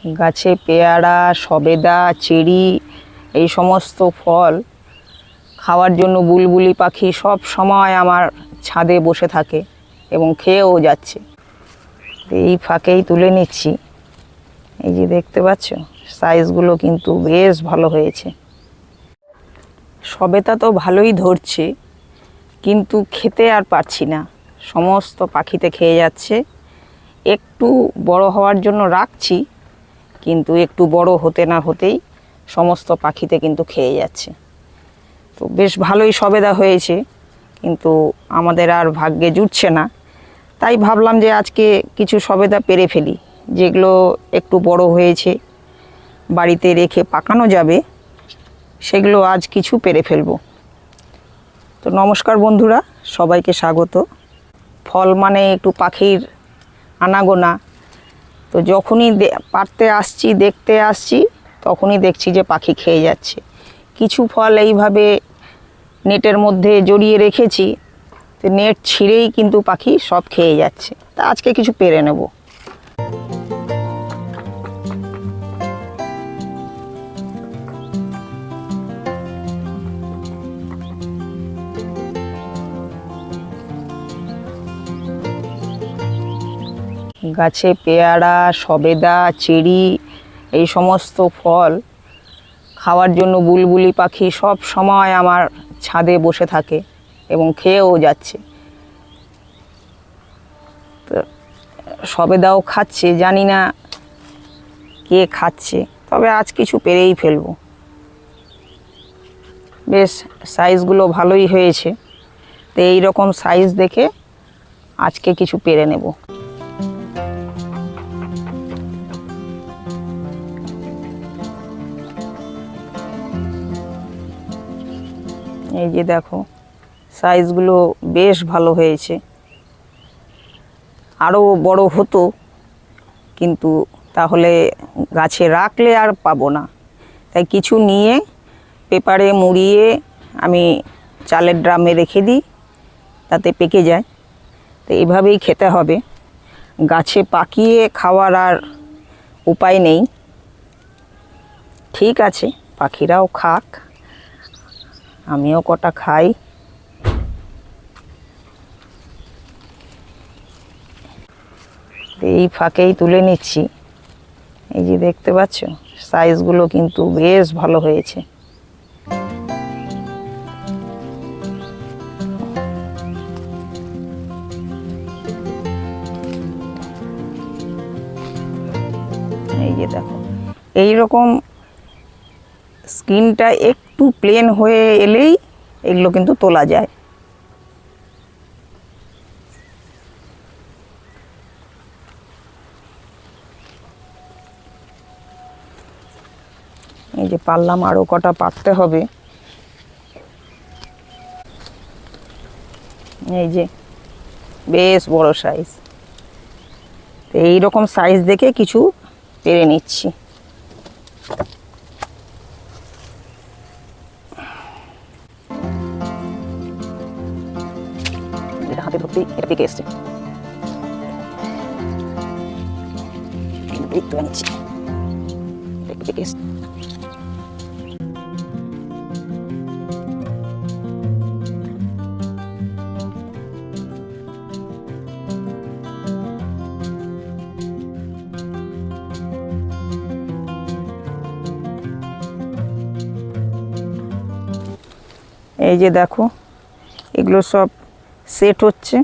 গাছে পেয়ারা, সবেদা, চেরি এই সমস্ত ফল খাওয়ার জন্য বুলবুলি পাখি সব সময় আমার ছাদে বসে থাকে এবং খেয়েও যাচ্ছে। এই ফাঁকেই তুলে নিচ্ছি। এই যে দেখতে পাচ্ছ, সাইজগুলো কিন্তু বেশ ভালো হয়েছে। সবেদা তো ভালোই ধরছে, কিন্তু খেতে আর পারছি না, সমস্ত পাখিতে খেয়ে যাচ্ছে। একটু বড় হওয়ার জন্য রাখছি, কিন্তু একটু বড় হতে না হতেই সমস্ত পাখিতে কিন্তু খেয়ে যাচ্ছে। তো বেশ ভালোই সবেদা হয়েছে, কিন্তু আমাদের আর ভাগ্যে জুটছে না। তাই ভাবলাম যে আজকে কিছু সবেদা পেরে ফেলি, যেগুলো একটু বড় হয়েছে, বাড়িতে রেখে পাকানো যাবে, সেগুলো আজ কিছু পেরে ফেলবো। তো নমস্কার বন্ধুরা, সবাইকে স্বাগত। ফল মানে একটু পাখির আনাগোনা। তো যখনই পাড়তে আসছি, দেখতে আসছি, তখনই দেখছি যে পাখি খেয়ে যাচ্ছে। কিছু ফল এইভাবে নেটের মধ্যে জড়িয়ে রেখেছি, তো নেট ছিঁড়েই কিন্তু পাখি সব খেয়ে যাচ্ছে। তা আজকে কিছু পেরে নেব। গাছে পেয়ারা, সবেদা, চেরি এই সমস্ত ফল খাওয়ার জন্য বুলবুলি পাখি সব সময় আমার ছাদে বসে থাকে এবং খেয়েও যাচ্ছে। তো সবেদাও খাচ্ছে, জানি না কে খাচ্ছে, তবে আজ কিছু পেরেই ফেলবো। বেশ সাইজগুলো ভালোই হয়েছে। তো এই রকম সাইজ দেখে আজকে কিছু পেরে নেব। এই যে দেখো, সাইজগুলো বেশ ভালো হয়েছে। আরও বড় হতো, কিন্তু তাহলে গাছে রাখলে আর পাবো না। তাই কিছু নিয়ে পেপারে মুড়িয়ে আমি চালের ড্রামে রেখে দিই, তাতে পেকে যায়। তো এইভাবেই খেতে হবে, গাছে পাকিয়ে খাওয়ার আর উপায় নেই। ঠিক আছে, পাখিরাও খাক, আমিও কটা খাই। এই ফাঁকেই তুলে নিচ্ছি। এই যে দেখতে পাচ্ছ, সাইজগুলো কিন্তু বেশ ভালো হয়েছে। এই যে দেখো, এই রকম স্কিনটা একটু প্লেন হয়ে এলেই এগুলো কিন্তু তোলা যায়। এই যে পারলাম, আরও কটা পারতে হবে। এই যে বেশ বড় সাইজ। তো এই রকম সাইজ দেখে কিছু পেরে নিচ্ছি। এটা হাতে ধরতেই এটা পেকে এসছে। একটু নিচ্ছি, একটু পেকে এসছে। এই যে দেখো, এগুলো সব সেট হচ্ছে।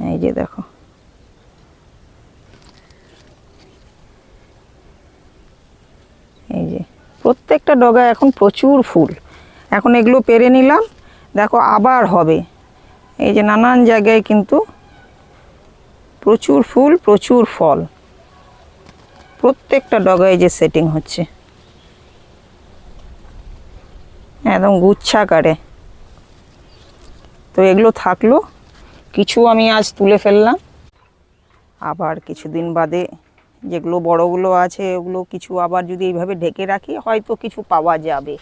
এই যে দেখো, এই যে প্রত্যেকটা ডগা এখন প্রচুর ফুল। এখন এগুলো পেরে নিলাম, দেখো আবার হবে। এই যে নানান জায়গায় কিন্তু প্রচুর ফুল, প্রচুর ফল। প্রত্যেকটা ডগায় যে সেটিং হচ্ছে একদম গুচ্ছাকারে। তো এগুলো থাকলো, কিছু আমি আজ তুলে ফেললাম। আবার কিছুদিন বাদে যেগুলো বড়গুলো আছে, ওগুলো কিছু আবার যদি এইভাবে ঢেকে রাখি, হয়তো কিছু পাওয়া যাবে।